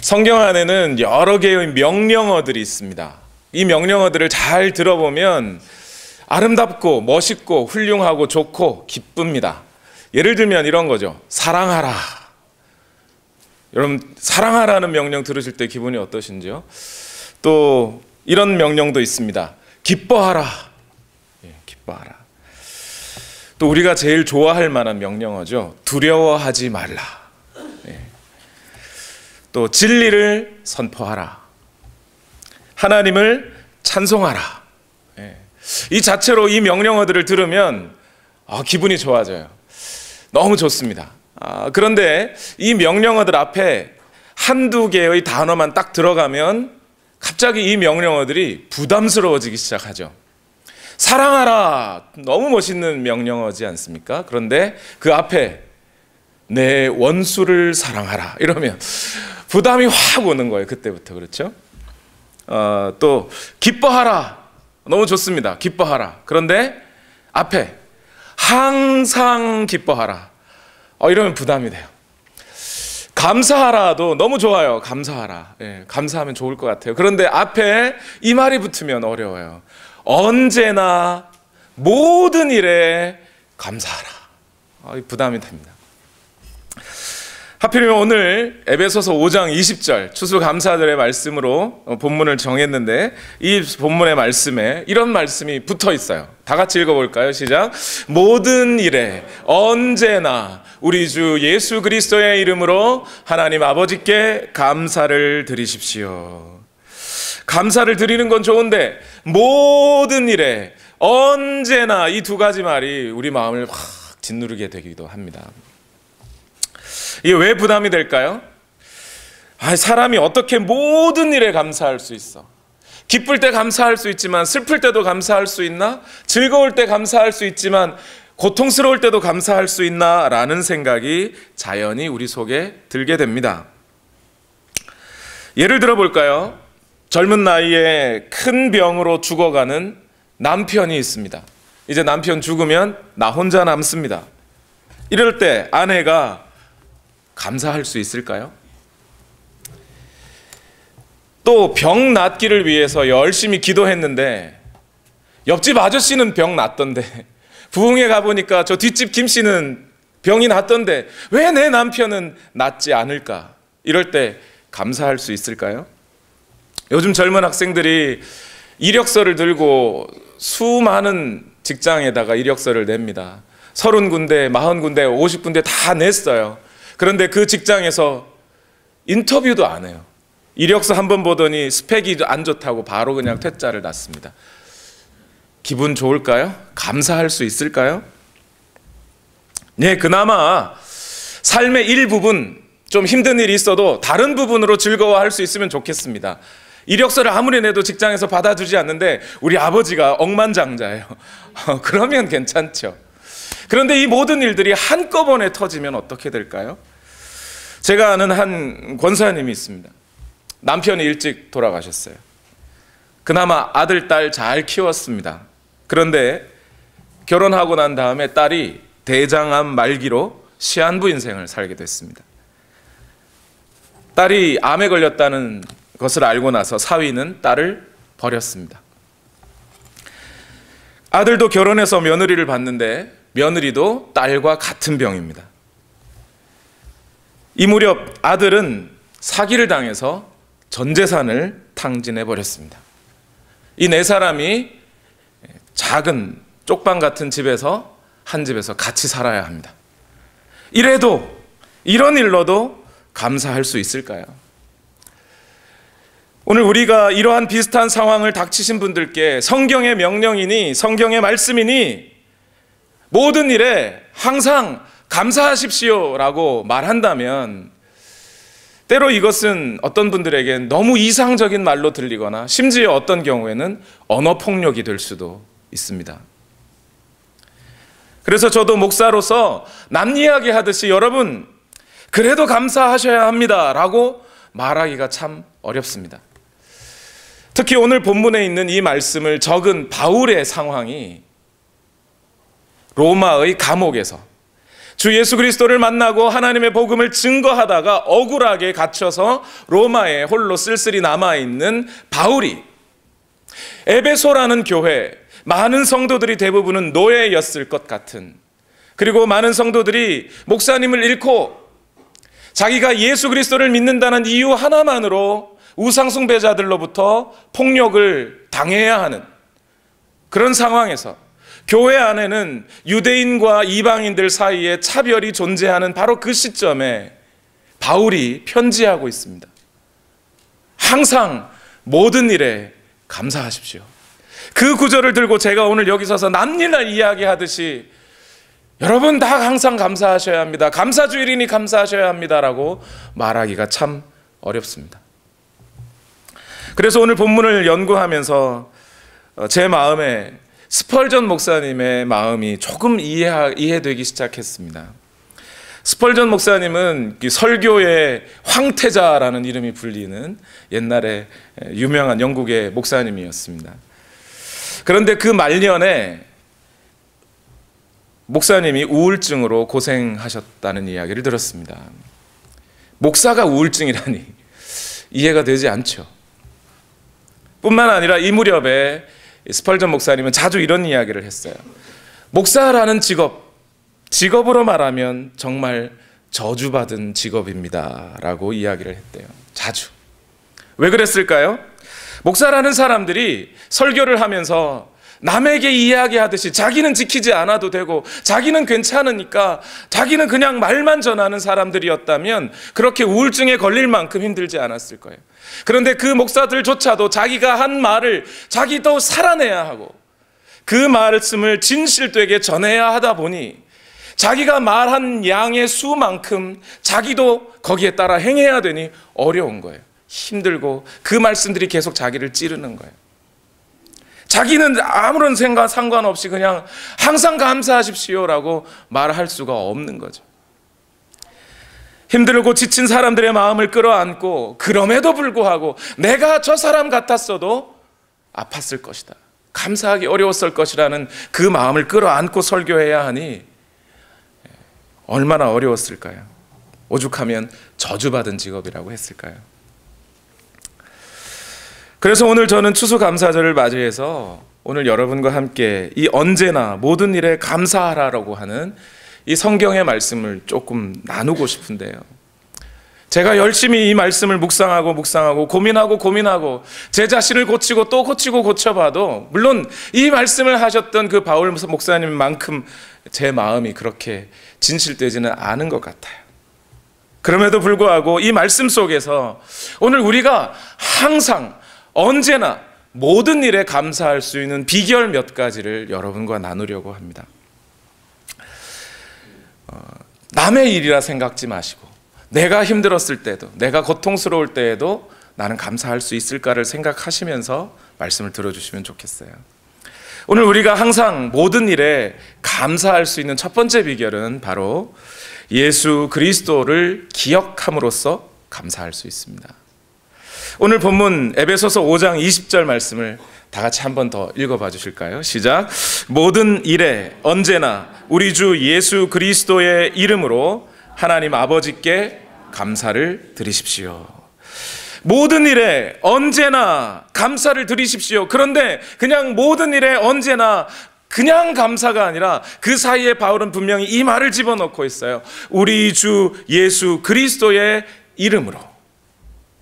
성경 안에는 여러 개의 명령어들이 있습니다. 이 명령어들을 잘 들어보면 아름답고 멋있고 훌륭하고 좋고 기쁩니다. 예를 들면 이런 거죠. 사랑하라. 여러분, 사랑하라는 명령 들으실 때 기분이 어떠신지요? 또 이런 명령도 있습니다. 기뻐하라. 기뻐하라. 또 우리가 제일 좋아할 만한 명령어죠. 두려워하지 말라. 또 진리를 선포하라. 하나님을 찬송하라. 이 자체로 이 명령어들을 들으면 기분이 좋아져요. 너무 좋습니다. 그런데 이 명령어들 앞에 한두 개의 단어만 딱 들어가면 갑자기 이 명령어들이 부담스러워지기 시작하죠. 사랑하라. 너무 멋있는 명령어지 않습니까? 그런데 그 앞에 내 원수를 사랑하라 이러면 부담이 확 오는 거예요. 그때부터. 그렇죠? 또 기뻐하라. 너무 좋습니다. 기뻐하라. 그런데 앞에 항상 기뻐하라. 이러면 부담이 돼요. 감사하라도 너무 좋아요. 감사하라. 감사하면 좋을 것 같아요. 그런데 앞에 이 말이 붙으면 어려워요. 언제나 모든 일에 감사하라. 부담이 됩니다. 하필이면 오늘 에베소서 5장 20절 추수감사절의 말씀으로 본문을 정했는데 이 본문의 말씀에 이런 말씀이 붙어 있어요. 다 같이 읽어볼까요? 시작. 모든 일에 언제나 우리 주 예수 그리스도의 이름으로 하나님 아버지께 감사를 드리십시오. 감사를 드리는 건 좋은데 모든 일에 언제나 이 두 가지 말이 우리 마음을 확 짓누르게 되기도 합니다. 이게 왜 부담이 될까요? 사람이 어떻게 모든 일에 감사할 수 있어? 기쁠 때 감사할 수 있지만 슬플 때도 감사할 수 있나? 즐거울 때 감사할 수 있지만 고통스러울 때도 감사할 수 있나? 라는 생각이 자연히 우리 속에 들게 됩니다. 예를 들어 볼까요? 젊은 나이에 큰 병으로 죽어가는 남편이 있습니다. 이제 남편 죽으면 나 혼자 남습니다. 이럴 때 아내가 감사할 수 있을까요? 또 병 낫기를 위해서 열심히 기도했는데 옆집 아저씨는 병 낫던데 부흥회 가보니까 저 뒷집 김씨는 병이 낫던데 왜 내 남편은 낫지 않을까? 이럴 때 감사할 수 있을까요? 요즘 젊은 학생들이 이력서를 들고 수많은 직장에다가 이력서를 냅니다. 30군데, 40군데, 50군데 다 냈어요. 그런데 그 직장에서 인터뷰도 안 해요. 이력서 한번 보더니 스펙이 안 좋다고 바로 그냥 퇴짜를 났습니다. 기분 좋을까요? 감사할 수 있을까요? 네, 그나마 삶의 일부분 좀 힘든 일이 있어도 다른 부분으로 즐거워할 수 있으면 좋겠습니다. 이력서를 아무리 내도 직장에서 받아주지 않는데 우리 아버지가 억만장자예요. 그러면 괜찮죠. 그런데 이 모든 일들이 한꺼번에 터지면 어떻게 될까요? 제가 아는 한 권사님이 있습니다. 남편이 일찍 돌아가셨어요. 그나마 아들, 딸 잘 키웠습니다. 그런데 결혼하고 난 다음에 딸이 대장암 말기로 시한부 인생을 살게 됐습니다. 딸이 암에 걸렸다는 것을 알고 나서 사위는 딸을 버렸습니다. 아들도 결혼해서 며느리를 봤는데 며느리도 딸과 같은 병입니다. 이 무렵 아들은 사기를 당해서 전 재산을 탕진해 버렸습니다. 이 네 사람이 작은 쪽방 같은 집에서 한 집에서 같이 살아야 합니다. 이래도 이런 일로도 감사할 수 있을까요? 오늘 우리가 이러한 비슷한 상황을 닥치신 분들께 성경의 명령이니 성경의 말씀이니 모든 일에 항상 감사하십시오라고 말한다면 때로 이것은 어떤 분들에겐 너무 이상적인 말로 들리거나 심지어 어떤 경우에는 언어폭력이 될 수도 있습니다. 그래서 저도 목사로서 남 이야기 하듯이 여러분 그래도 감사하셔야 합니다 라고 말하기가 참 어렵습니다. 특히 오늘 본문에 있는 이 말씀을 적은 바울의 상황이 로마의 감옥에서 주 예수 그리스도를 만나고 하나님의 복음을 증거하다가 억울하게 갇혀서 로마에 홀로 쓸쓸히 남아있는 바울이 에베소라는 교회, 많은 성도들이 대부분은 노예였을 것 같은, 그리고 많은 성도들이 목사님을 잃고 자기가 예수 그리스도를 믿는다는 이유 하나만으로 우상숭배자들로부터 폭력을 당해야 하는 그런 상황에서 교회 안에는 유대인과 이방인들 사이에 차별이 존재하는 바로 그 시점에 바울이 편지하고 있습니다. 항상 모든 일에 감사하십시오. 그 구절을 들고 제가 오늘 여기 서서 남일날 이야기하듯이 여러분 다 항상 감사하셔야 합니다, 감사주일이니 감사하셔야 합니다라고 말하기가 참 어렵습니다. 그래서 오늘 본문을 연구하면서 제 마음에 스펄전 목사님의 마음이 조금 이해되기 시작했습니다. 스펄전 목사님은 설교의 황태자라는 이름이 불리는 옛날에 유명한 영국의 목사님이었습니다. 그런데 그 말년에 목사님이 우울증으로 고생하셨다는 이야기를 들었습니다. 목사가 우울증이라니 이해가 되지 않죠. 뿐만 아니라 이 무렵에 스펄전 목사님은 자주 이런 이야기를 했어요. 목사라는 직업으로 말하면 정말 저주받은 직업입니다 라고 이야기를 했대요. 자주. 왜 그랬을까요? 목사라는 사람들이 설교를 하면서 남에게 이야기하듯이 자기는 지키지 않아도 되고 자기는 괜찮으니까 자기는 그냥 말만 전하는 사람들이었다면 그렇게 우울증에 걸릴 만큼 힘들지 않았을 거예요. 그런데 그 목사들조차도 자기가 한 말을 자기도 살아내야 하고 그 말씀을 진실되게 전해야 하다 보니 자기가 말한 양의 수만큼 자기도 거기에 따라 행해야 되니 어려운 거예요. 힘들고 그 말씀들이 계속 자기를 찌르는 거예요. 자기는 아무런 생각 상관없이 그냥 항상 감사하십시오라고 말할 수가 없는 거죠. 힘들고 지친 사람들의 마음을 끌어안고 그럼에도 불구하고 내가 저 사람 같았어도 아팠을 것이다, 감사하기 어려웠을 것이라는 그 마음을 끌어안고 설교해야 하니 얼마나 어려웠을까요? 오죽하면 저주받은 직업이라고 했을까요? 그래서 오늘 저는 추수감사절을 맞이해서 오늘 여러분과 함께 이 언제나 모든 일에 감사하라고 하는 이 성경의 말씀을 조금 나누고 싶은데요, 제가 열심히 이 말씀을 묵상하고 고민하고 제 자신을 고치고 또 고치고 고쳐봐도 물론 이 말씀을 하셨던 그 바울 목사님만큼 제 마음이 그렇게 진실되지는 않은 것 같아요. 그럼에도 불구하고 이 말씀 속에서 오늘 우리가 항상 언제나 모든 일에 감사할 수 있는 비결 몇 가지를 여러분과 나누려고 합니다. 남의 일이라 생각지 마시고 내가 힘들었을 때도 내가 고통스러울 때에도 나는 감사할 수 있을까를 생각하시면서 말씀을 들어주시면 좋겠어요. 오늘 우리가 항상 모든 일에 감사할 수 있는 첫 번째 비결은 바로 예수 그리스도를 기억함으로써 감사할 수 있습니다. 오늘 본문 에베소서 5장 20절 말씀을 다 같이 한 번 더 읽어봐 주실까요? 시작. 모든 일에 언제나 우리 주 예수 그리스도의 이름으로 하나님 아버지께 감사를 드리십시오. 모든 일에 언제나 감사를 드리십시오. 그런데 그냥 모든 일에 언제나 그냥 감사가 아니라 그 사이에 바울은 분명히 이 말을 집어넣고 있어요. 우리 주 예수 그리스도의 이름으로,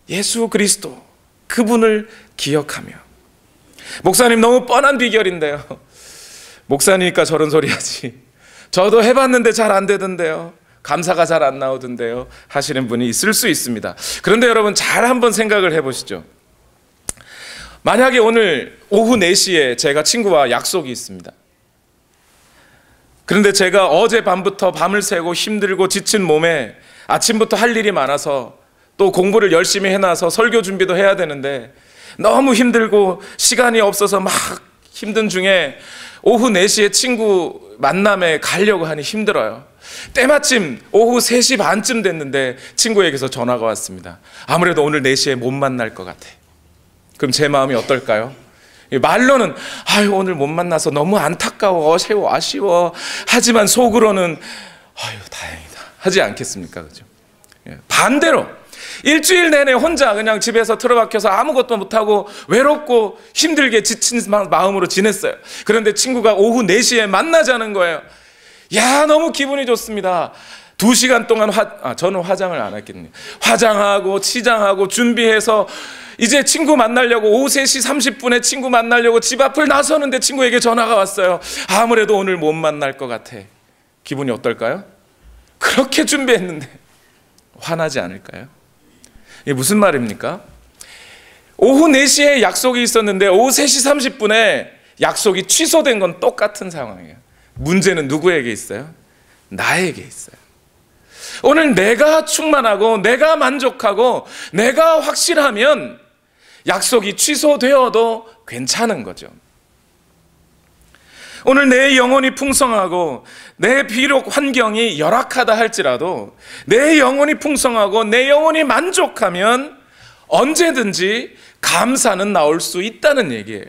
예수 그리스도 그분을 기억하며. 목사님 너무 뻔한 비결인데요, 목사니까 저런 소리 하지, 저도 해봤는데 잘 안 되던데요, 감사가 잘 안 나오던데요 하시는 분이 있을 수 있습니다. 그런데 여러분 잘 한번 생각을 해보시죠. 만약에 오늘 오후 4시에 제가 친구와 약속이 있습니다. 그런데 제가 어젯밤부터 밤을 새고 힘들고 지친 몸에 아침부터 할 일이 많아서 또 공부를 열심히 해놔서 설교 준비도 해야 되는데 너무 힘들고 시간이 없어서 막 힘든 중에 오후 4시에 친구 만남에 가려고 하니 힘들어요. 때마침 오후 3시 반쯤 됐는데 친구에게서 전화가 왔습니다. 아무래도 오늘 4시에 못 만날 것 같아. 그럼 제 마음이 어떨까요? 말로는 아유 오늘 못 만나서 너무 안타까워, 아쉬워. 하지만 속으로는 아유, 다행이다 하지 않겠습니까? 그죠? 반대로 일주일 내내 혼자 그냥 집에서 틀어박혀서 아무것도 못하고 외롭고 힘들게 지친 마음으로 지냈어요. 그런데 친구가 오후 4시에 만나자는 거예요. 야, 너무 기분이 좋습니다. 2시간 동안 저는 화장을 안 했겠네요. 화장하고 치장하고 준비해서 이제 친구 만나려고 오후 3시 30분에 친구 만나려고 집 앞을 나서는데 친구에게 전화가 왔어요. 아무래도 오늘 못 만날 것 같아. 기분이 어떨까요? 그렇게 준비했는데 화나지 않을까요? 이게 무슨 말입니까? 오후 4시에 약속이 있었는데 오후 3시 30분에 약속이 취소된 건 똑같은 상황이에요. 문제는 누구에게 있어요? 나에게 있어요. 오늘 내가 충만하고 내가 만족하고 내가 확실하면 약속이 취소되어도 괜찮은 거죠. 오늘 내 영혼이 풍성하고 내 비록 환경이 열악하다 할지라도 내 영혼이 풍성하고 내 영혼이 만족하면 언제든지 감사는 나올 수 있다는 얘기예요.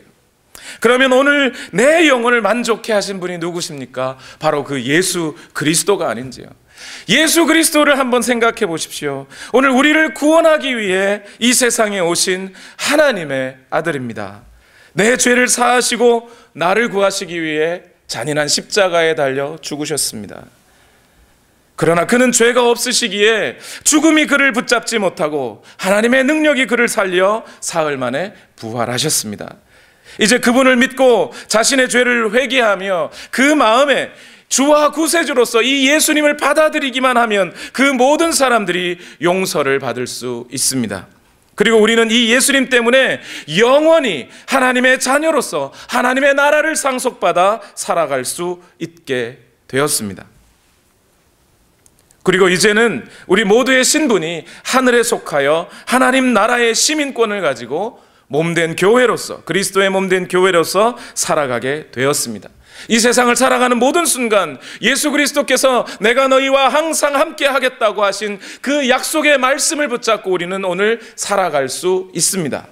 그러면 오늘 내 영혼을 만족해 하신 분이 누구십니까? 바로 그 예수 그리스도가 아닌지요. 예수 그리스도를 한번 생각해 보십시오. 오늘 우리를 구원하기 위해 이 세상에 오신 하나님의 아들입니다. 내 죄를 사하시고 나를 구하시기 위해 잔인한 십자가에 달려 죽으셨습니다. 그러나 그는 죄가 없으시기에 죽음이 그를 붙잡지 못하고 하나님의 능력이 그를 살려 사흘 만에 부활하셨습니다. 이제 그분을 믿고 자신의 죄를 회개하며 그 마음에 주와 구세주로서 이 예수님을 받아들이기만 하면 그 모든 사람들이 용서를 받을 수 있습니다. 그리고 우리는 이 예수님 때문에 영원히 하나님의 자녀로서 하나님의 나라를 상속받아 살아갈 수 있게 되었습니다. 그리고 이제는 우리 모두의 신분이 하늘에 속하여 하나님 나라의 시민권을 가지고 몸된 교회로서, 그리스도의 몸된 교회로서 살아가게 되었습니다. 이 세상을 살아가는 모든 순간 예수 그리스도께서 내가 너희와 항상 함께 하겠다고 하신 그 약속의 말씀을 붙잡고 우리는 오늘 살아갈 수 있습니다.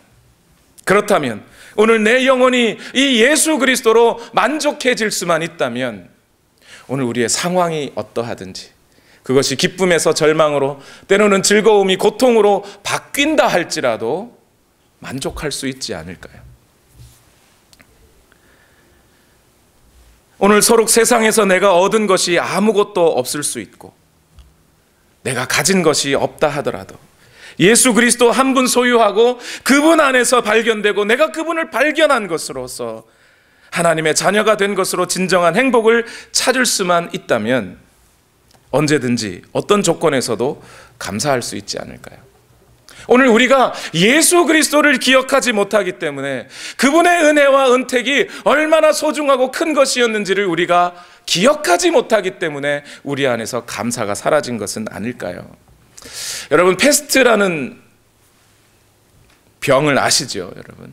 그렇다면 오늘 내 영혼이 이 예수 그리스도로 만족해질 수만 있다면 오늘 우리의 상황이 어떠하든지 그것이 기쁨에서 절망으로 때로는 즐거움이 고통으로 바뀐다 할지라도 만족할 수 있지 않을까요? 오늘 서로 세상에서 내가 얻은 것이 아무것도 없을 수 있고 내가 가진 것이 없다 하더라도 예수 그리스도 한 분 소유하고 그분 안에서 발견되고 내가 그분을 발견한 것으로서 하나님의 자녀가 된 것으로 진정한 행복을 찾을 수만 있다면 언제든지 어떤 조건에서도 감사할 수 있지 않을까요? 오늘 우리가 예수 그리스도를 기억하지 못하기 때문에 그분의 은혜와 은택이 얼마나 소중하고 큰 것이었는지를 우리가 기억하지 못하기 때문에 우리 안에서 감사가 사라진 것은 아닐까요? 여러분, 패스트라는 병을 아시죠, 여러분?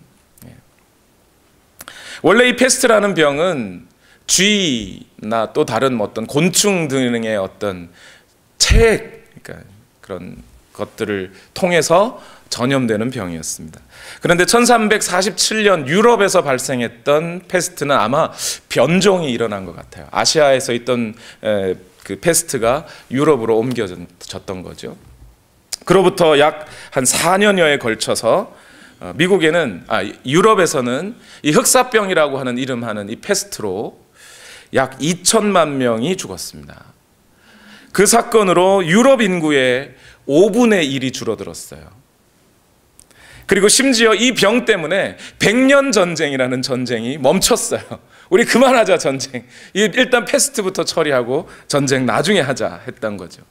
원래 이 패스트라는 병은 쥐나 또 다른 어떤 곤충 등의 어떤 체액, 그러니까 그런 것들을 통해서 전염되는 병이었습니다. 그런데 1347년 유럽에서 발생했던 패스트는 아마 변종이 일어난 것 같아요. 아시아에서 있던 그 패스트가 유럽으로 옮겨졌던 거죠. 그로부터 약 한 4년여에 걸쳐서 유럽에서는 이 흑사병이라고 하는 이름하는 이 패스트로 약 2천만 명이 죽었습니다. 그 사건으로 유럽 인구의 5분의 1이 줄어들었어요. 그리고 심지어 이 병 때문에 100년 전쟁이라는 전쟁이 멈췄어요. 우리 그만하자 전쟁. 일단 패스트부터 처리하고 전쟁 나중에 하자 했던 거죠.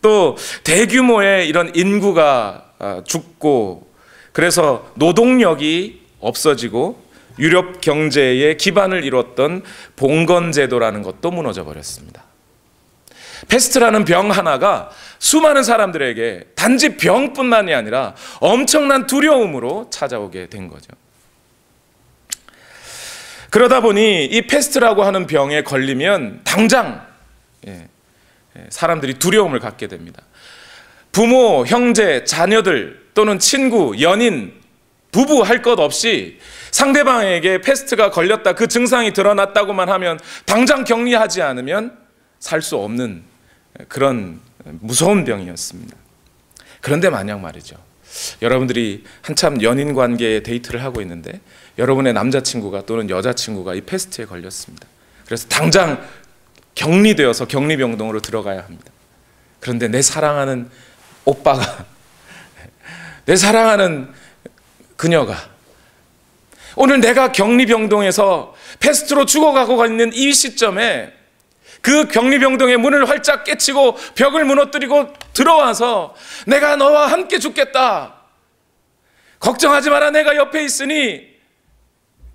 또 대규모의 이런 인구가 죽고 그래서 노동력이 없어지고 유럽 경제의 기반을 이뤘던 봉건제도라는 것도 무너져 버렸습니다. 패스트라는 병 하나가 수많은 사람들에게 단지 병뿐만이 아니라 엄청난 두려움으로 찾아오게 된 거죠. 그러다 보니 이 패스트라고 하는 병에 걸리면 당장 사람들이 두려움을 갖게 됩니다. 부모, 형제, 자녀들 또는 친구, 연인, 부부 할 것 없이 상대방에게 패스트가 걸렸다, 그 증상이 드러났다고만 하면 당장 격리하지 않으면 살 수 없는 그런 무서운 병이었습니다. 그런데 만약 말이죠, 여러분들이 한참 연인 관계에 데이트를 하고 있는데 여러분의 남자친구가 또는 여자친구가 이 패스트에 걸렸습니다. 그래서 당장 격리되어서 격리병동으로 들어가야 합니다. 그런데 내 사랑하는 오빠가, 내 사랑하는 그녀가 오늘 내가 격리병동에서 패스트로 죽어가고 있는 이 시점에 그 격리병동의 문을 활짝 깨치고 벽을 무너뜨리고 들어와서 내가 너와 함께 죽겠다, 걱정하지 마라, 내가 옆에 있으니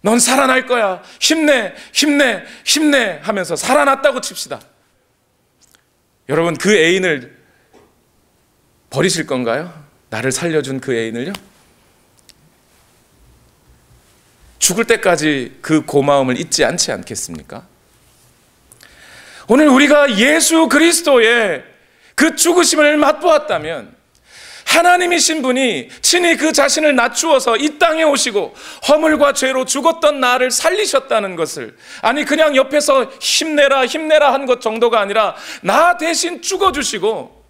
넌 살아날 거야, 힘내 힘내 힘내 하면서 살아났다고 칩시다. 여러분, 그 애인을 버리실 건가요? 나를 살려준 그 애인을요? 죽을 때까지 그 고마움을 잊지 않지 않겠습니까? 오늘 우리가 예수 그리스도의 그 죽으심을 맛보았다면, 하나님이신 분이 친히 그 자신을 낮추어서 이 땅에 오시고 허물과 죄로 죽었던 나를 살리셨다는 것을, 아니 그냥 옆에서 힘내라 힘내라 한 것 정도가 아니라 나 대신 죽어주시고,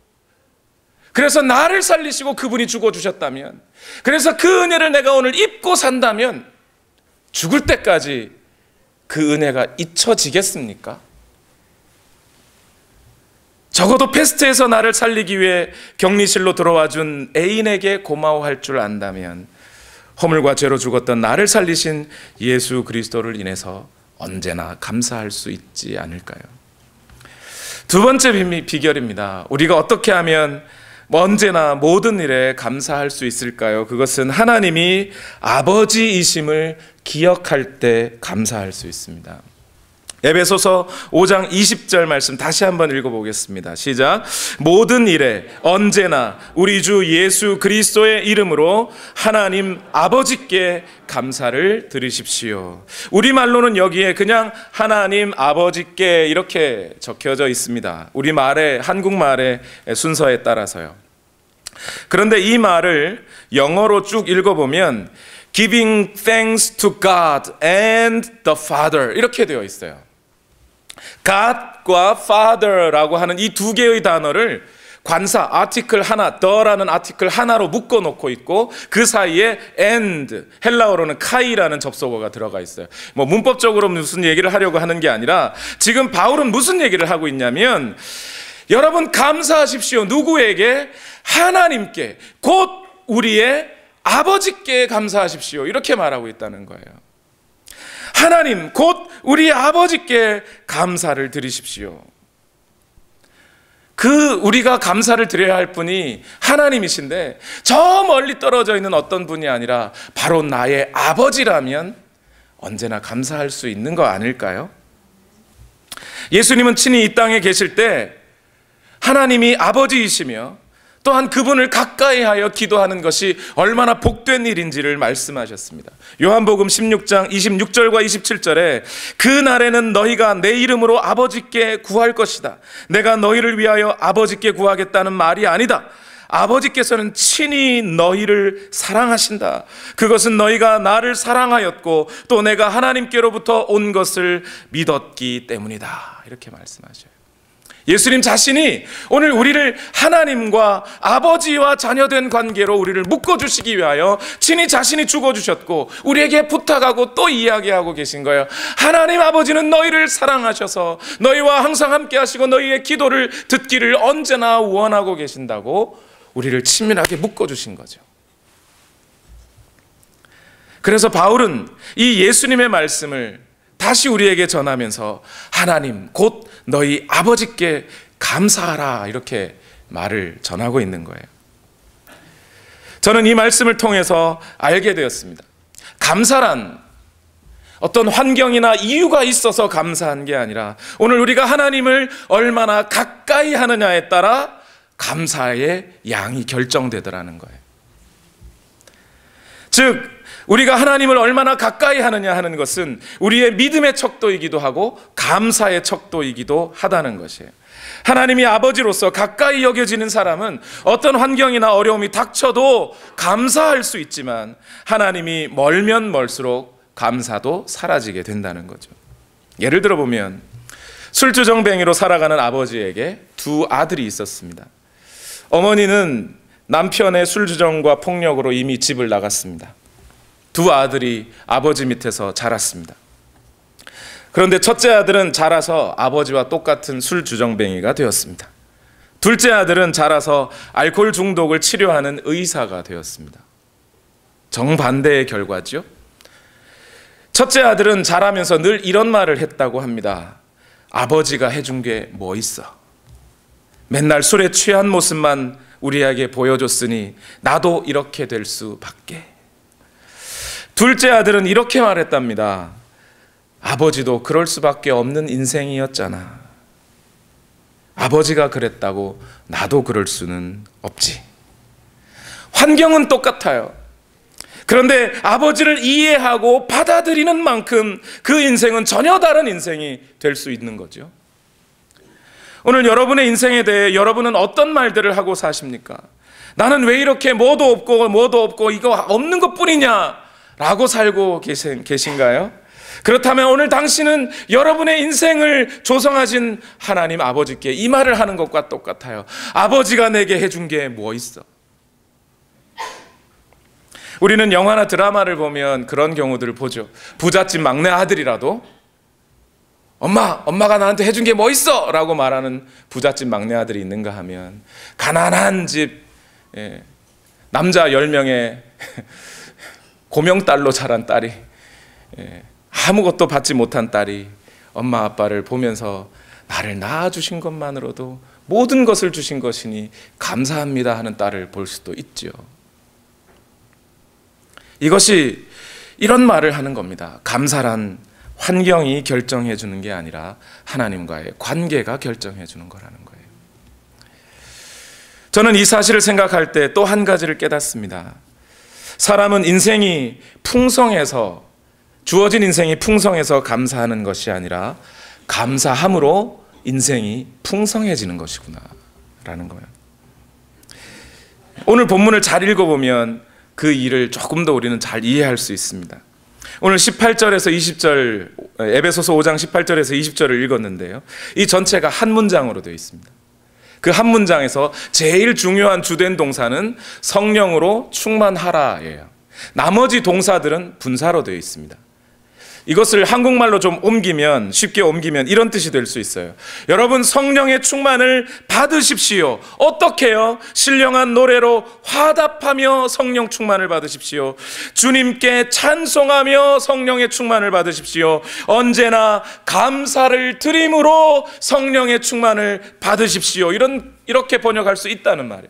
그래서 나를 살리시고 그분이 죽어주셨다면, 그래서 그 은혜를 내가 오늘 입고 산다면 죽을 때까지 그 은혜가 잊혀지겠습니까? 적어도 패스트에서 나를 살리기 위해 격리실로 들어와 준 애인에게 고마워할 줄 안다면 허물과 죄로 죽었던 나를 살리신 예수 그리스도를 인해서 언제나 감사할 수 있지 않을까요? 두 번째 비결입니다. 우리가 어떻게 하면 언제나 모든 일에 감사할 수 있을까요? 그것은 하나님이 아버지이심을 기억할 때 감사할 수 있습니다. 에베소서 5장 20절 말씀 다시 한번 읽어보겠습니다. 시작. 모든 일에 언제나 우리 주 예수 그리스도의 이름으로 하나님 아버지께 감사를 드리십시오. 우리말로는 여기에 그냥 하나님 아버지께 이렇게 적혀져 있습니다. 우리말의, 한국말의 순서에 따라서요. 그런데 이 말을 영어로 쭉 읽어보면 Giving thanks to God and the Father 이렇게 되어 있어요. God과 Father라고 하는 이 두 개의 단어를 관사, 아티클 하나, the라는 아티클 하나로 묶어놓고 있고 그 사이에 and, 헬라어로는 카이라는 접속어가 들어가 있어요. 뭐 문법적으로 무슨 얘기를 하려고 하는 게 아니라 지금 바울은 무슨 얘기를 하고 있냐면, 여러분 감사하십시오. 누구에게? 하나님께, 곧 우리의 아버지께 감사하십시오. 이렇게 말하고 있다는 거예요. 하나님, 곧 우리 아버지께 감사를 드리십시오. 우리가 감사를 드려야 할 분이 하나님이신데 저 멀리 떨어져 있는 어떤 분이 아니라 바로 나의 아버지라면 언제나 감사할 수 있는 거 아닐까요? 예수님은 친히 이 땅에 계실 때 하나님이 아버지이시며 또한 그분을 가까이 하여 기도하는 것이 얼마나 복된 일인지를 말씀하셨습니다. 요한복음 16장 26절과 27절에 그날에는 너희가 내 이름으로 아버지께 구할 것이다. 내가 너희를 위하여 아버지께 구하겠다는 말이 아니다. 아버지께서는 친히 너희를 사랑하신다. 그것은 너희가 나를 사랑하였고 또 내가 하나님께로부터 온 것을 믿었기 때문이다. 이렇게 말씀하셔요. 예수님 자신이 오늘 우리를 하나님과 아버지와 자녀된 관계로 우리를 묶어주시기 위하여 친히 자신이 죽어주셨고 우리에게 부탁하고 또 이야기하고 계신 거예요. 하나님 아버지는 너희를 사랑하셔서 너희와 항상 함께 하시고 너희의 기도를 듣기를 언제나 원하고 계신다고 우리를 친밀하게 묶어주신 거죠. 그래서 바울은 이 예수님의 말씀을 다시 우리에게 전하면서 하나님 곧 너희 아버지께 감사하라 이렇게 말을 전하고 있는 거예요. 저는 이 말씀을 통해서 알게 되었습니다. 감사란 어떤 환경이나 이유가 있어서 감사한 게 아니라 오늘 우리가 하나님을 얼마나 가까이 하느냐에 따라 감사의 양이 결정되더라는 거예요. 즉 우리가 하나님을 얼마나 가까이 하느냐 하는 것은 우리의 믿음의 척도이기도 하고 감사의 척도이기도 하다는 것이에요. 하나님이 아버지로서 가까이 여겨지는 사람은 어떤 환경이나 어려움이 닥쳐도 감사할 수 있지만 하나님이 멀면 멀수록 감사도 사라지게 된다는 거죠. 예를 들어 보면 술주정뱅이로 살아가는 아버지에게 두 아들이 있었습니다. 어머니는 남편의 술주정과 폭력으로 이미 집을 나갔습니다. 두 아들이 아버지 밑에서 자랐습니다. 그런데 첫째 아들은 자라서 아버지와 똑같은 술주정뱅이가 되었습니다. 둘째 아들은 자라서 알코올 중독을 치료하는 의사가 되었습니다. 정반대의 결과죠. 첫째 아들은 자라면서 늘 이런 말을 했다고 합니다. 아버지가 해준 게 뭐 있어? 맨날 술에 취한 모습만 우리에게 보여줬으니 나도 이렇게 될 수밖에. 둘째 아들은 이렇게 말했답니다. 아버지도 그럴 수밖에 없는 인생이었잖아. 아버지가 그랬다고 나도 그럴 수는 없지. 환경은 똑같아요. 그런데 아버지를 이해하고 받아들이는 만큼 그 인생은 전혀 다른 인생이 될 수 있는 거죠. 오늘 여러분의 인생에 대해 여러분은 어떤 말들을 하고 사십니까? 나는 왜 이렇게 뭐도 없고 이거 없는 것뿐이냐 라고 살고 계신가요? 그렇다면 오늘 당신은 여러분의 인생을 조성하신 하나님 아버지께 이 말을 하는 것과 똑같아요. 아버지가 내게 해준 게 뭐 있어? 우리는 영화나 드라마를 보면 그런 경우들을 보죠. 부잣집 막내 아들이라도 엄마가 나한테 해준 게 뭐 있어? 라고 말하는 부잣집 막내 아들이 있는가 하면 가난한 집 남자 10명의 고명딸로 자란 딸이 아무것도 받지 못한 딸이 엄마 아빠를 보면서 나를 낳아주신 것만으로도 모든 것을 주신 것이니 감사합니다 하는 딸을 볼 수도 있죠. 이것이 이런 말을 하는 겁니다. 감사란 환경이 결정해 주는 게 아니라 하나님과의 관계가 결정해 주는 거라는 거예요. 저는 이 사실을 생각할 때 또 한 가지를 깨닫습니다. 사람은 인생이 풍성해서, 주어진 인생이 풍성해서 감사하는 것이 아니라 감사함으로 인생이 풍성해지는 것이구나 라는 거예요. 오늘 본문을 잘 읽어보면 그 일을 조금 더 우리는 잘 이해할 수 있습니다. 오늘 18절에서 20절, 에베소서 5장 18절에서 20절을 읽었는데요. 이 전체가 한 문장으로 되어 있습니다. 그 한 문장에서 제일 중요한 주된 동사는 성령으로 충만하라예요. 나머지 동사들은 분사로 되어 있습니다. 이것을 한국말로 좀 쉽게 옮기면 이런 뜻이 될 수 있어요. 여러분 성령의 충만을 받으십시오. 어떻게요? 신령한 노래로 화답하며 성령 충만을 받으십시오. 주님께 찬송하며 성령의 충만을 받으십시오. 언제나 감사를 드림으로 성령의 충만을 받으십시오. 이렇게 번역할 수 있다는 말이에요.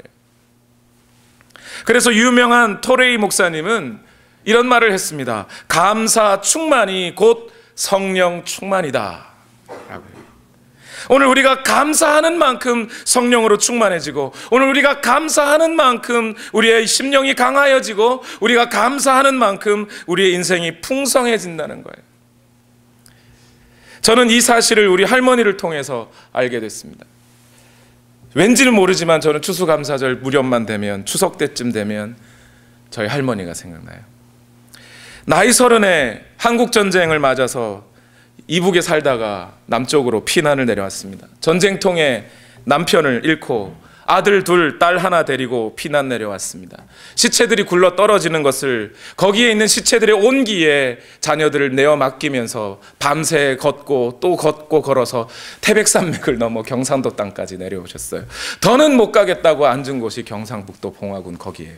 그래서 유명한 토레이 목사님은 이런 말을 했습니다. 감사 충만이 곧 성령 충만이다 라고요. 오늘 우리가 감사하는 만큼 성령으로 충만해지고, 오늘 우리가 감사하는 만큼 우리의 심령이 강하여지고, 우리가 감사하는 만큼 우리의 인생이 풍성해진다는 거예요. 저는 이 사실을 우리 할머니를 통해서 알게 됐습니다. 왠지는 모르지만 저는 추수감사절 무렵만 되면, 추석 때쯤 되면 저희 할머니가 생각나요. 나이 30에 한국전쟁을 맞아서 이북에 살다가 남쪽으로 피난을 내려왔습니다. 전쟁통에 남편을 잃고 아들 2, 딸 1 데리고 피난 내려왔습니다. 시체들이 굴러 떨어지는 것을, 거기에 있는 시체들의 온기에 자녀들을 내어 맡기면서 밤새 걷고 또 걷고 걸어서 태백산맥을 넘어 경상도 땅까지 내려오셨어요. 더는 못 가겠다고 앉은 곳이 경상북도 봉화군 거기에요.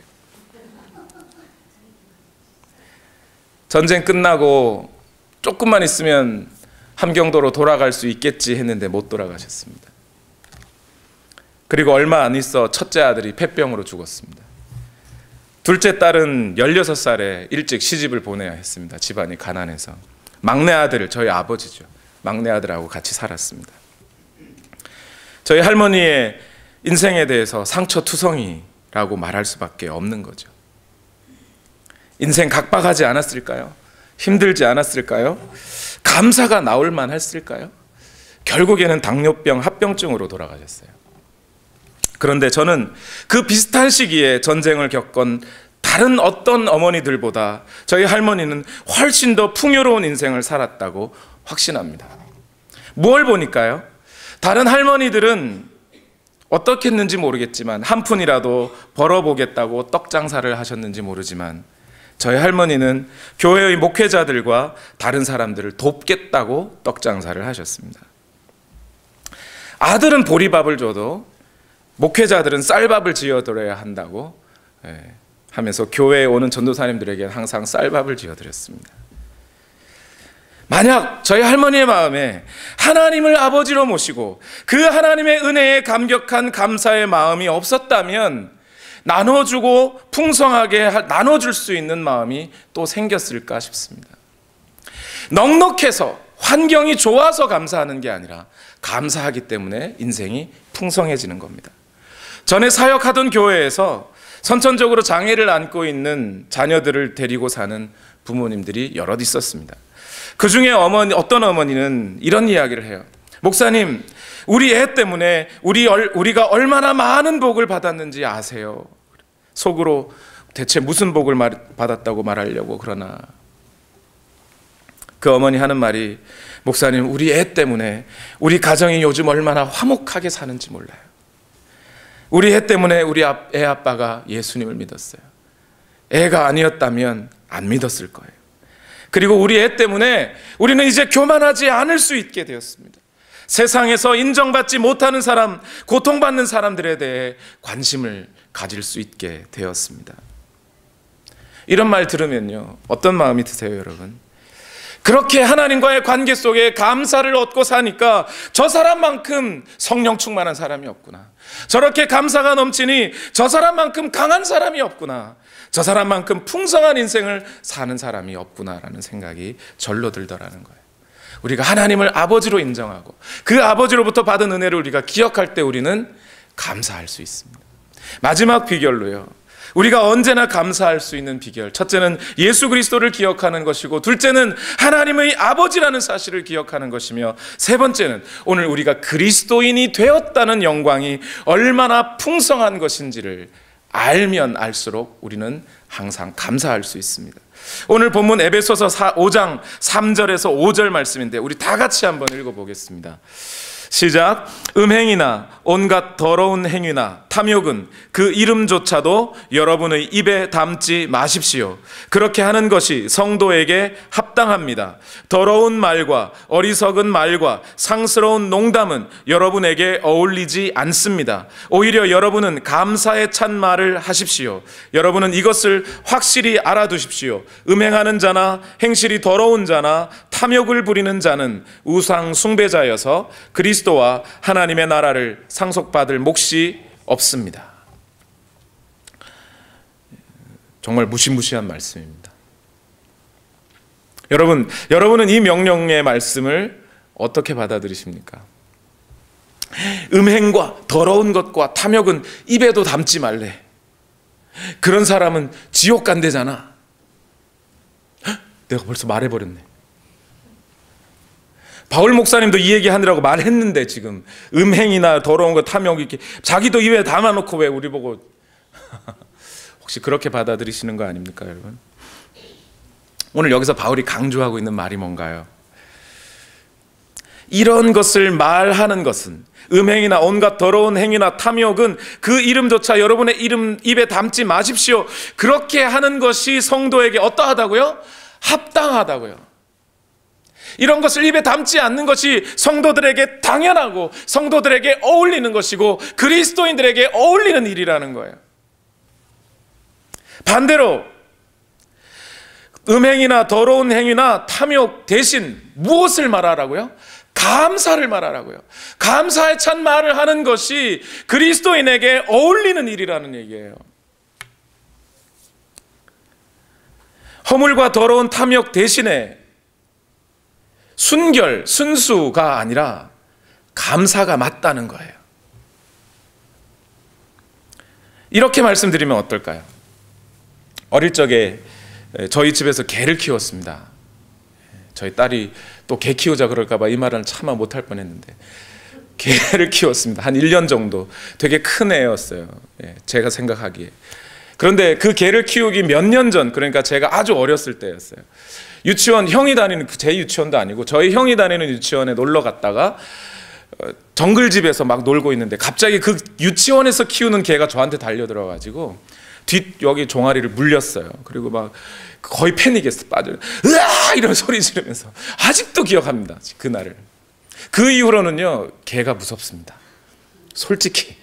전쟁 끝나고 조금만 있으면 함경도로 돌아갈 수 있겠지 했는데 못 돌아가셨습니다. 그리고 얼마 안 있어 첫째 아들이 폐병으로 죽었습니다. 둘째 딸은 16살에 일찍 시집을 보내야 했습니다. 집안이 가난해서. 막내 아들, 저희 아버지죠. 막내 아들하고 같이 살았습니다. 저희 할머니의 인생에 대해서 상처투성이라고 말할 수밖에 없는 거죠. 인생 각박하지 않았을까요? 힘들지 않았을까요? 감사가 나올 만했을까요? 결국에는 당뇨병, 합병증으로 돌아가셨어요. 그런데 저는 그 비슷한 시기에 전쟁을 겪은 다른 어떤 어머니들보다 저희 할머니는 훨씬 더 풍요로운 인생을 살았다고 확신합니다. 뭘 보니까요? 다른 할머니들은 어떻게 했는지 모르겠지만 한 푼이라도 벌어보겠다고 떡 장사를 하셨는지 모르지만 저희 할머니는 교회의 목회자들과 다른 사람들을 돕겠다고 떡 장사를 하셨습니다. 아들은 보리밥을 줘도 목회자들은 쌀밥을 지어드려야 한다고 하면서 교회에 오는 전도사님들에게 항상 쌀밥을 지어드렸습니다. 만약 저희 할머니의 마음에 하나님을 아버지로 모시고 그 하나님의 은혜에 감격한 감사의 마음이 없었다면 나눠주고 풍성하게 나눠줄 수 있는 마음이 또 생겼을까 싶습니다. 넉넉해서 환경이 좋아서 감사하는 게 아니라 감사하기 때문에 인생이 풍성해지는 겁니다. 전에 사역하던 교회에서 선천적으로 장애를 안고 있는 자녀들을 데리고 사는 부모님들이 여럿 있었습니다. 그 중에 어떤 어머니는 이런 이야기를 해요. 목사님, 우리 애 때문에 우리가 얼마나 많은 복을 받았는지 아세요? 속으로 대체 무슨 복을 받았다고 말하려고 그러나 그 어머니 하는 말이, 목사님, 우리 애 때문에 우리 가정이 요즘 얼마나 화목하게 사는지 몰라요. 우리 애 때문에 우리 애 아빠가 예수님을 믿었어요. 애가 아니었다면 안 믿었을 거예요. 그리고 우리 애 때문에 우리는 이제 교만하지 않을 수 있게 되었습니다. 세상에서 인정받지 못하는 사람, 고통받는 사람들에 대해 관심을 가질 수 있게 되었습니다. 이런 말 들으면요, 어떤 마음이 드세요, 여러분? 그렇게 하나님과의 관계 속에 감사를 얻고 사니까 저 사람만큼 성령 충만한 사람이 없구나. 저렇게 감사가 넘치니 저 사람만큼 강한 사람이 없구나. 저 사람만큼 풍성한 인생을 사는 사람이 없구나라는 생각이 절로 들더라는 거예요. 우리가 하나님을 아버지로 인정하고 그 아버지로부터 받은 은혜를 우리가 기억할 때 우리는 감사할 수 있습니다. 마지막 비결로요, 우리가 언제나 감사할 수 있는 비결, 첫째는 예수 그리스도를 기억하는 것이고, 둘째는 하나님의 아버지라는 사실을 기억하는 것이며, 세 번째는 오늘 우리가 그리스도인이 되었다는 영광이 얼마나 풍성한 것인지를 알면 알수록 우리는 항상 감사할 수 있습니다. 오늘 본문 에베소서 5장 3절에서 5절 말씀인데 우리 다 같이 한번 읽어보겠습니다. 시작. 음행이나 온갖 더러운 행위나 탐욕은 그 이름조차도 여러분의 입에 담지 마십시오. 그렇게 하는 것이 성도에게 합당합니다. 더러운 말과 어리석은 말과 상스러운 농담은 여러분에게 어울리지 않습니다. 오히려 여러분은 감사에 찬 말을 하십시오. 여러분은 이것을 확실히 알아두십시오. 음행하는 자나 행실이 더러운 자나 탐욕을 부리는 자는 우상 숭배자여서 그리스도와 하나님의 나라를 상속받을 몫이 없습니다. 정말 무시무시한 말씀입니다. 여러분은 이 명령의 말씀을 어떻게 받아들이십니까? 음행과 더러운 것과 탐욕은 입에도 담지 말래. 그런 사람은 지옥 간대잖아. 내가 벌써 말해버렸네. 바울 목사님도 이 얘기 하느라고 말했는데 지금 음행이나 더러운 거 탐욕 이렇게 자기도 입에 담아놓고 왜 우리 보고 혹시 그렇게 받아들이시는 거 아닙니까, 여러분? 오늘 여기서 바울이 강조하고 있는 말이 뭔가요? 이런 것을 말하는 것은, 음행이나 온갖 더러운 행위나 탐욕은 그 이름조차 여러분의 입에 담지 마십시오. 그렇게 하는 것이 성도에게 어떠하다고요? 합당하다고요. 이런 것을 입에 담지 않는 것이 성도들에게 당연하고 성도들에게 어울리는 것이고 그리스도인들에게 어울리는 일이라는 거예요. 반대로 음행이나 더러운 행위나 탐욕 대신 무엇을 말하라고요? 감사를 말하라고요. 감사에 찬 말을 하는 것이 그리스도인에게 어울리는 일이라는 얘기예요. 허물과 더러운 탐욕 대신에 순결, 순수가 아니라 감사가 맞다는 거예요. 이렇게 말씀드리면 어떨까요? 어릴 적에 저희 집에서 개를 키웠습니다. 저희 딸이 또 개 키우자 그럴까 봐 이 말은 차마 못할 뻔했는데 개를 키웠습니다. 한 1년 정도. 되게 큰 애였어요. 제가 생각하기에. 그런데 그 개를 키우기 몇 년 전, 그러니까 제가 아주 어렸을 때였어요. 유치원 형이 다니는 제 유치원도 아니고 저희 형이 다니는 유치원에 놀러 갔다가 정글집에서 막 놀고 있는데 갑자기 그 유치원에서 키우는 개가 저한테 달려들어가지고 여기 종아리를 물렸어요. 그리고 막 거의 패닉에 빠져요. 으아! 이런 소리 지르면서 아직도 기억합니다. 그날을. 그 이후로는요, 개가 무섭습니다. 솔직히.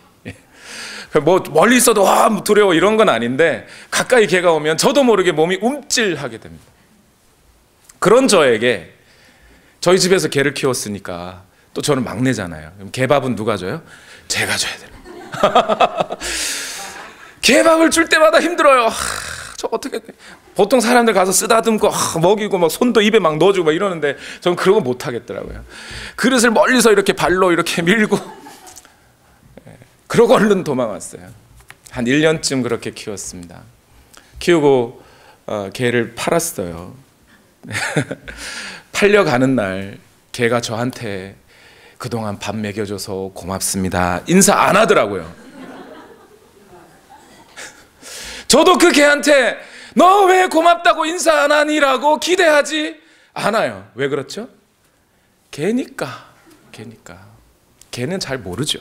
뭐 멀리 있어도 와 두려워 이런 건 아닌데 가까이 개가 오면 저도 모르게 몸이 움찔하게 됩니다. 그런 저에게 저희 집에서 개를 키웠으니까 또 저는 막내잖아요. 그럼 개밥은 누가 줘요? 제가 줘야 돼요. 개밥을 줄 때마다 힘들어요. 저 어떻게 보통 사람들 가서 쓰다듬고 먹이고 막 손도 입에 막 넣어주고 막 이러는데 저는 그런 거 못 하겠더라고요. 그릇을 멀리서 이렇게 발로 이렇게 밀고 그러고 얼른 도망왔어요. 한 1년쯤 그렇게 키웠습니다. 키우고 개를 팔았어요. 팔려가는 날 개가 저한테 그동안 밥 먹여줘서 고맙습니다 인사 안 하더라고요. 저도 그 개한테 너 왜 고맙다고 인사 안 하니라고 기대하지 않아요. 왜 그렇죠? 개니까. 개는 잘 모르죠.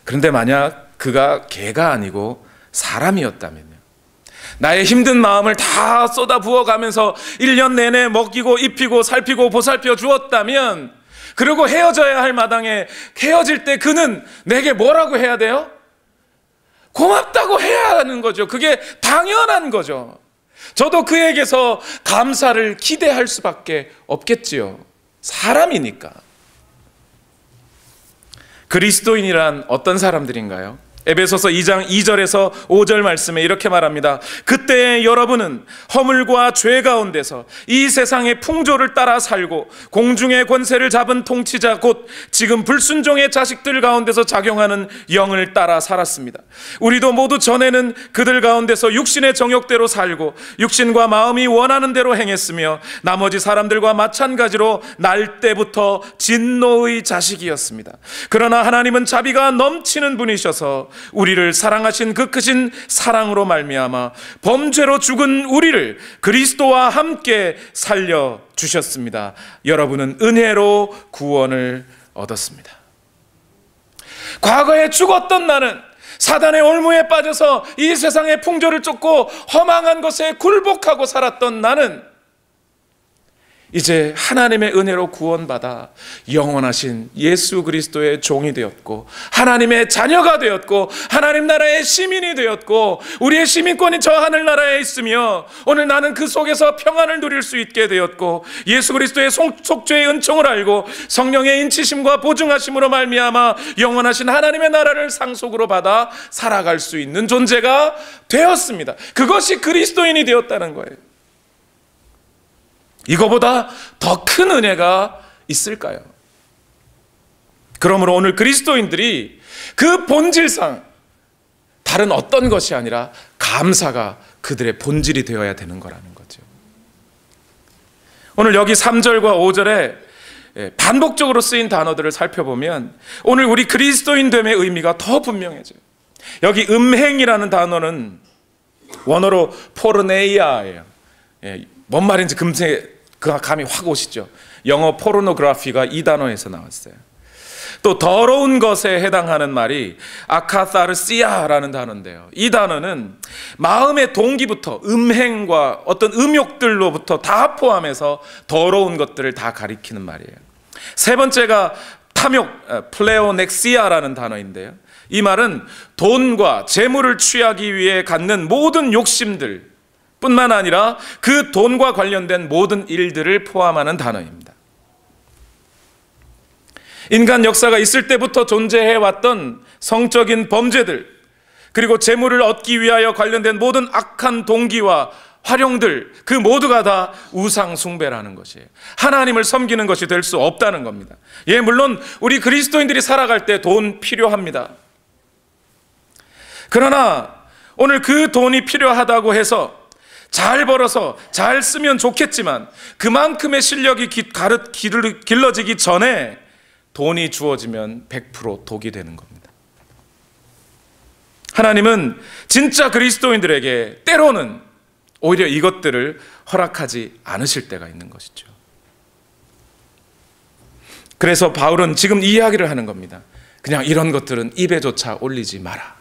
그런데 만약 그가 개가 아니고 사람이었다면요, 나의 힘든 마음을 다 쏟아 부어가면서 1년 내내 먹이고 입히고 살피고 보살펴 주었다면, 그리고 헤어져야 할 마당에 헤어질 때 그는 내게 뭐라고 해야 돼요? 고맙다고 해야 하는 거죠. 그게 당연한 거죠. 저도 그에게서 감사를 기대할 수밖에 없겠지요. 사람이니까. 그리스도인이란 어떤 사람들인가요? 에베소서 2장 2절에서 5절 말씀에 이렇게 말합니다. 그때 여러분은 허물과 죄 가운데서 이 세상의 풍조를 따라 살고 공중의 권세를 잡은 통치자 곧 지금 불순종의 자식들 가운데서 작용하는 영을 따라 살았습니다. 우리도 모두 전에는 그들 가운데서 육신의 정욕대로 살고 육신과 마음이 원하는 대로 행했으며 나머지 사람들과 마찬가지로 날 때부터 진노의 자식이었습니다. 그러나 하나님은 자비가 넘치는 분이셔서 우리를 사랑하신 그 크신 사랑으로 말미암아 범죄로 죽은 우리를 그리스도와 함께 살려주셨습니다. 여러분은 은혜로 구원을 얻었습니다. 과거에 죽었던 나는, 사단의 올무에 빠져서 이 세상의 풍조를 쫓고 허망한 것에 굴복하고 살았던 나는 이제 하나님의 은혜로 구원받아 영원하신 예수 그리스도의 종이 되었고 하나님의 자녀가 되었고 하나님 나라의 시민이 되었고 우리의 시민권이 저 하늘나라에 있으며 오늘 나는 그 속에서 평안을 누릴 수 있게 되었고 예수 그리스도의 속죄의 은총을 알고 성령의 인치심과 보증하심으로 말미암아 영원하신 하나님의 나라를 상속으로 받아 살아갈 수 있는 존재가 되었습니다. 그것이 그리스도인이 되었다는 거예요. 이거보다 더 큰 은혜가 있을까요? 그러므로 오늘 그리스도인들이 그 본질상 다른 어떤 것이 아니라 감사가 그들의 본질이 되어야 되는 거라는 거죠. 오늘 여기 3절과 5절에 반복적으로 쓰인 단어들을 살펴보면 오늘 우리 그리스도인됨의 의미가 더 분명해져요. 여기 음행이라는 단어는 원어로 포르네이아예요. 뭔 말인지 금세 그 감이 확 오시죠. 영어 포르노그라피가 이 단어에서 나왔어요. 또 더러운 것에 해당하는 말이 아카사르시아라는 단어인데요, 이 단어는 마음의 동기부터 음행과 어떤 음욕들로부터 다 포함해서 더러운 것들을 다 가리키는 말이에요. 세 번째가 탐욕, 플레오넥시아라는 단어인데요, 이 말은 돈과 재물을 취하기 위해 갖는 모든 욕심들 뿐만 아니라 그 돈과 관련된 모든 일들을 포함하는 단어입니다. 인간 역사가 있을 때부터 존재해왔던 성적인 범죄들, 그리고 재물을 얻기 위하여 관련된 모든 악한 동기와 활용들, 그 모두가 다 우상 숭배라는 것이에요. 하나님을 섬기는 것이 될 수 없다는 겁니다. 예, 물론 우리 그리스도인들이 살아갈 때 돈 필요합니다. 그러나 오늘 그 돈이 필요하다고 해서 잘 벌어서 잘 쓰면 좋겠지만 그만큼의 실력이 길러지기 전에 돈이 주어지면 100% 독이 되는 겁니다. 하나님은 진짜 그리스도인들에게 때로는 오히려 이것들을 허락하지 않으실 때가 있는 것이죠. 그래서 바울은 지금 이 이야기를 하는 겁니다. 그냥 이런 것들은 입에조차 올리지 마라.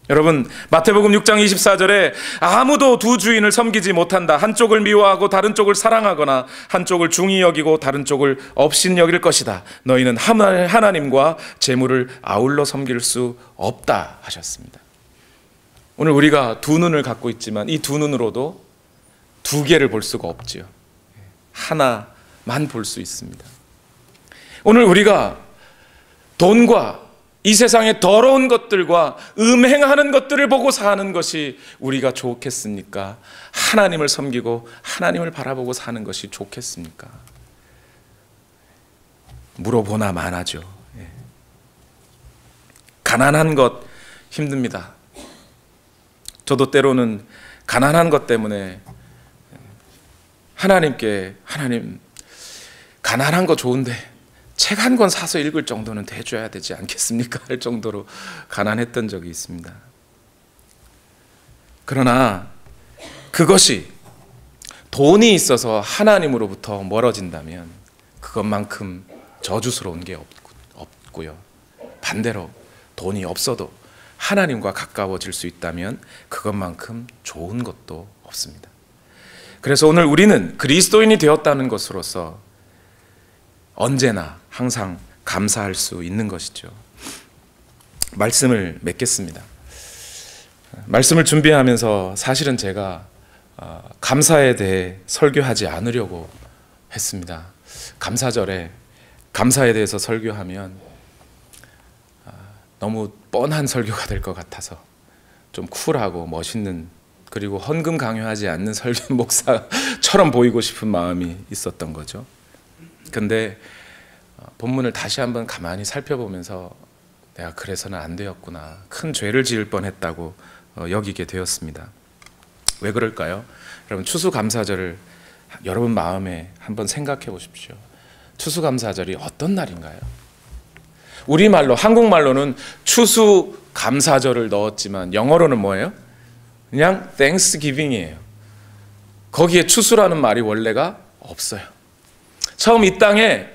여러분, 마태복음 6장 24절에 아무도 두 주인을 섬기지 못한다. 한쪽을 미워하고 다른 쪽을 사랑하거나 한쪽을 중히 여기고 다른 쪽을 업신 여길 것이다. 너희는 하나님과 재물을 아울러 섬길 수 없다 하셨습니다. 오늘 우리가 두 눈을 갖고 있지만 이 두 눈으로도 두 개를 볼 수가 없지요. 하나만 볼 수 있습니다. 오늘 우리가 돈과 이 세상의 더러운 것들과 음행하는 것들을 보고 사는 것이 우리가 좋겠습니까? 하나님을 섬기고 하나님을 바라보고 사는 것이 좋겠습니까? 물어보나 마나죠. 가난한 것 힘듭니다. 저도 때로는 가난한 것 때문에 하나님께 하나님, 가난한 거 좋은데 책 한 권 사서 읽을 정도는 돼줘야 되지 않겠습니까? 할 정도로 가난했던 적이 있습니다. 그러나 그것이 돈이 있어서 하나님으로부터 멀어진다면 그것만큼 저주스러운 게 없고요. 반대로 돈이 없어도 하나님과 가까워질 수 있다면 그것만큼 좋은 것도 없습니다. 그래서 오늘 우리는 그리스도인이 되었다는 것으로서 언제나 항상 감사할 수 있는 것이죠. 말씀을 맺겠습니다. 말씀을 준비하면서 사실은 제가 감사에 대해 설교하지 않으려고 했습니다. 감사절에 감사에 대해서 설교하면 너무 뻔한 설교가 될 것 같아서 좀 쿨하고 멋있는, 그리고 헌금 강요하지 않는 설교 목사처럼 보이고 싶은 마음이 있었던 거죠. 근데 본문을 다시 한번 가만히 살펴보면서 내가 그래서는 안 되었구나, 큰 죄를 지을 뻔했다고 여기게 되었습니다. 왜 그럴까요? 여러분, 추수감사절을 여러분 마음에 한번 생각해 보십시오. 추수감사절이 어떤 날인가요? 우리말로, 한국말로는 추수감사절을 넣었지만 영어로는 뭐예요? 그냥 Thanksgiving이에요. 거기에 추수라는 말이 원래가 없어요. 처음 이 땅에,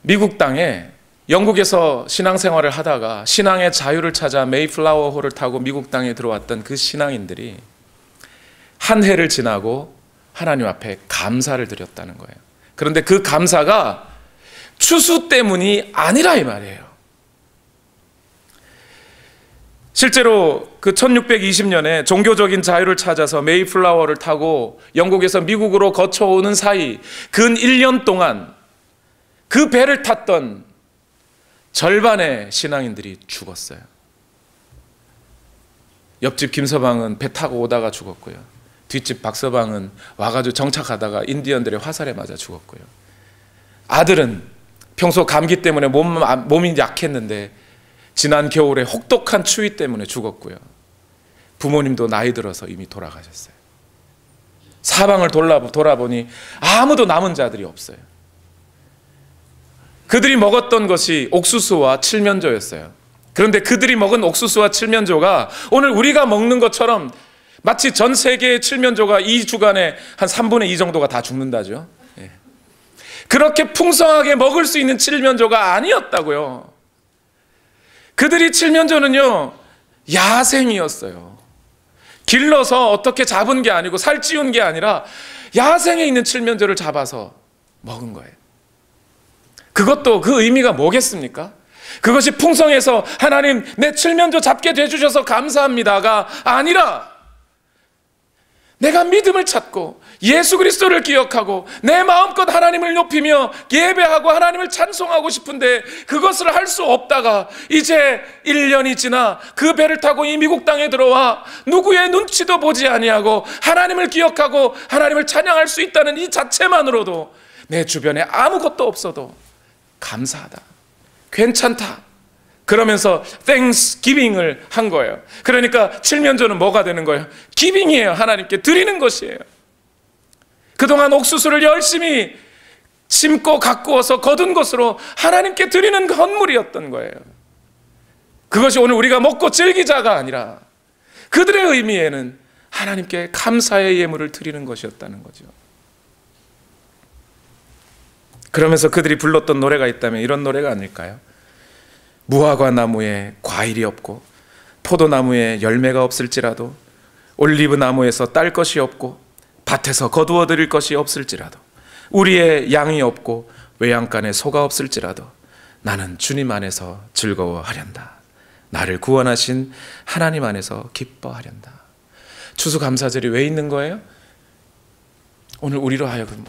미국 땅에 영국에서 신앙생활을 하다가 신앙의 자유를 찾아 메이플라워호를 타고 미국 땅에 들어왔던 그 신앙인들이 한 해를 지나고 하나님 앞에 감사를 드렸다는 거예요. 그런데 그 감사가 추수 때문이 아니라 이 말이에요. 실제로 그 1620년에 종교적인 자유를 찾아서 메이플라워를 타고 영국에서 미국으로 거쳐오는 사이 근 1년 동안 그 배를 탔던 절반의 신앙인들이 죽었어요. 옆집 김서방은 배 타고 오다가 죽었고요. 뒷집 박서방은 와가지고 정착하다가 인디언들의 화살에 맞아 죽었고요. 아들은 평소 감기 때문에 몸이 약했는데 지난 겨울에 혹독한 추위 때문에 죽었고요. 부모님도 나이 들어서 이미 돌아가셨어요. 사방을 돌아보니 아무도 남은 자들이 없어요. 그들이 먹었던 것이 옥수수와 칠면조였어요. 그런데 그들이 먹은 옥수수와 칠면조가 오늘 우리가 먹는 것처럼 마치 전 세계의 칠면조가 이 주간에 한 3분의 2 정도가 다 죽는다죠. 그렇게 풍성하게 먹을 수 있는 칠면조가 아니었다고요. 그들이 칠면조는요, 야생이었어요. 길러서 어떻게 잡은 게 아니고 살찌운 게 아니라 야생에 있는 칠면조를 잡아서 먹은 거예요. 그것도 그 의미가 뭐겠습니까? 그것이 풍성해서 하나님 내 칠면조 잡게 해주셔서 감사합니다가 아니라 내가 믿음을 찾고 예수 그리스도를 기억하고 내 마음껏 하나님을 높이며 예배하고 하나님을 찬송하고 싶은데 그것을 할 수 없다가 이제 1년이 지나 그 배를 타고 이 미국 땅에 들어와 누구의 눈치도 보지 아니하고 하나님을 기억하고 하나님을 찬양할 수 있다는 이 자체만으로도 내 주변에 아무것도 없어도 감사하다, 괜찮다, 그러면서 Thanksgiving을 한 거예요. 그러니까 칠면조는 뭐가 되는 거예요? 기빙이에요. 하나님께 드리는 것이에요. 그동안 옥수수를 열심히 심고 가꾸어서 거둔 것으로 하나님께 드리는 헌물이었던 거예요. 그것이 오늘 우리가 먹고 즐기자가 아니라 그들의 의미에는 하나님께 감사의 예물을 드리는 것이었다는 거죠. 그러면서 그들이 불렀던 노래가 있다면 이런 노래가 아닐까요? 무화과 나무에 과일이 없고 포도나무에 열매가 없을지라도 올리브 나무에서 딸 것이 없고 밭에서 거두어 드릴 것이 없을지라도 우리의 양이 없고 외양간에 소가 없을지라도 나는 주님 안에서 즐거워하련다. 나를 구원하신 하나님 안에서 기뻐하련다. 추수감사절이 왜 있는 거예요? 오늘 우리로 하여금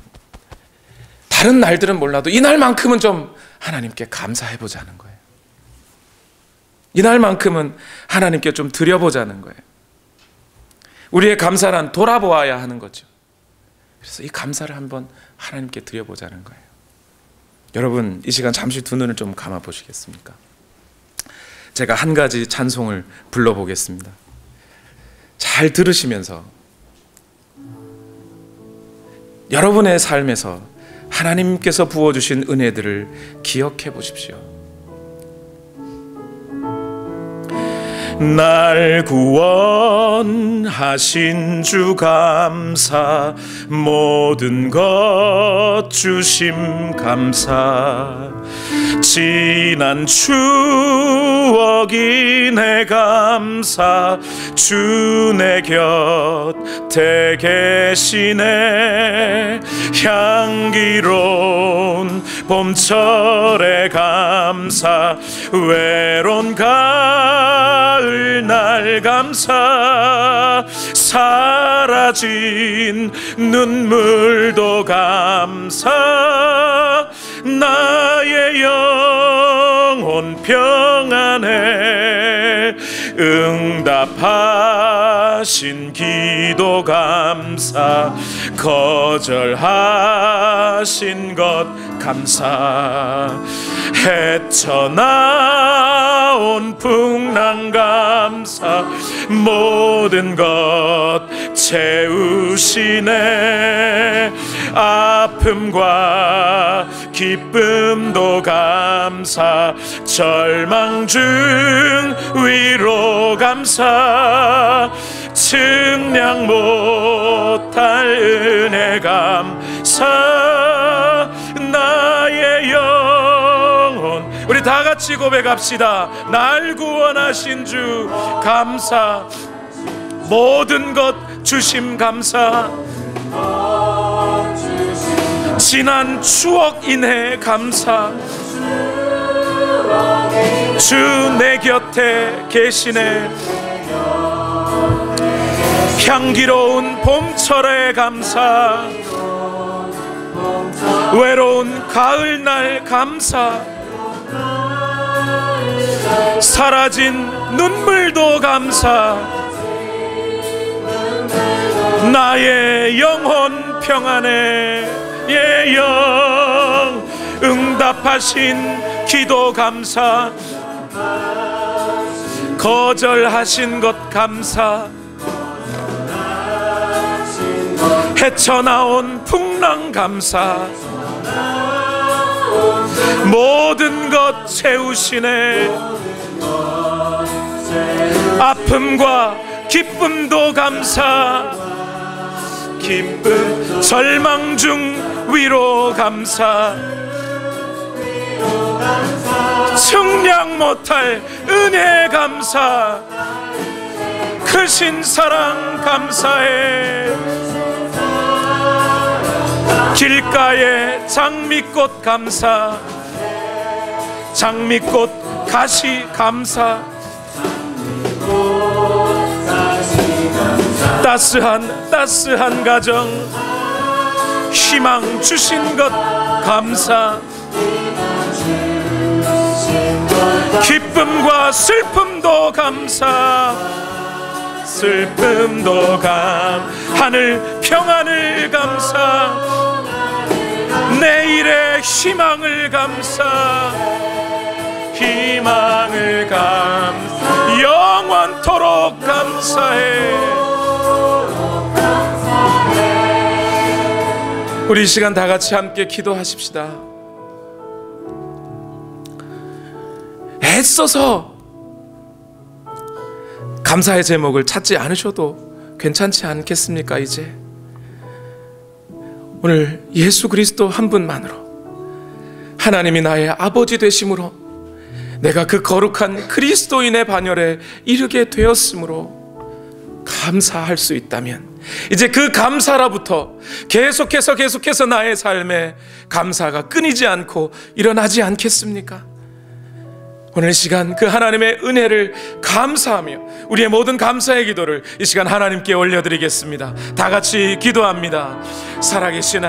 다른 날들은 몰라도 이날만큼은 좀 하나님께 감사해보자는 거예요. 이날만큼은 하나님께 좀 드려보자는 거예요. 우리의 감사란 돌아보아야 하는 거죠. 그래서 이 감사를 한번 하나님께 드려보자는 거예요. 여러분, 이 시간 잠시 두 눈을 좀 감아 보시겠습니까? 제가 한 가지 찬송을 불러보겠습니다. 잘 들으시면서 여러분의 삶에서 하나님께서 부어주신 은혜들을 기억해 보십시오. 날 구원하신 주 감사, 모든 것 주심 감사, 지난 추억이 내 감사, 주 내 곁에 계시네. 향기로운 봄철의 감사, 외로운 가을 날 감사, 사라진 눈물도 감사, 나의 영혼 평안에 응답하신 기도 감사, 거절하신 것 감사, 헤쳐나온 풍랑 감사, 모든 것 채우시네. 아픔과 기쁨도 감사, 절망 중 위로 감사, 측량 못할 은혜 감사, 나의 영혼. 우리 다 같이 고백합시다. 날 구원하신 주 감사, 모든 것 주심 감사, 지난 추억 인해 감사, 주 내 곁에 계시네. 향기로운 봄철의 감사, 외로운 가을날 감사, 사라진 눈물도 감사, 나의 영혼 평안에 예영 응답하신 기도 감사, 거절하신 것 감사, 헤쳐나온 풍랑 감사, 모든 것 채우시네. 아픔과 기쁨도 감사, 기쁨 절망 중 위로 감사, 측량 못할 은혜 감사, 크신 사랑 감사해. 길가에 장미꽃 감사, 장미꽃 가시 감사, 따스한 가정 희망 주신 것 감사, 기쁨과 슬픔도 감사, 슬픔도 하늘 평안을 감사, 내일의 희망을 감사, 희망을 감사, 영원토록 감사해. 우리 이 시간 다 같이 함께 기도하십시다. 애써서 감사의 제목을 찾지 않으셔도 괜찮지 않겠습니까? 이제 오늘 예수 그리스도 한 분만으로, 하나님이 나의 아버지 되심으로 내가 그 거룩한 그리스도인의 반열에 이르게 되었으므로 감사할 수 있다면, 이제 그 감사로부터 계속해서 나의 삶에 감사가 끊이지 않고 일어나지 않겠습니까? 오늘 시간 그 하나님의 은혜를 감사하며 우리의 모든 감사의 기도를 이 시간 하나님께 올려드리겠습니다. 다 같이 기도합니다. 살아계신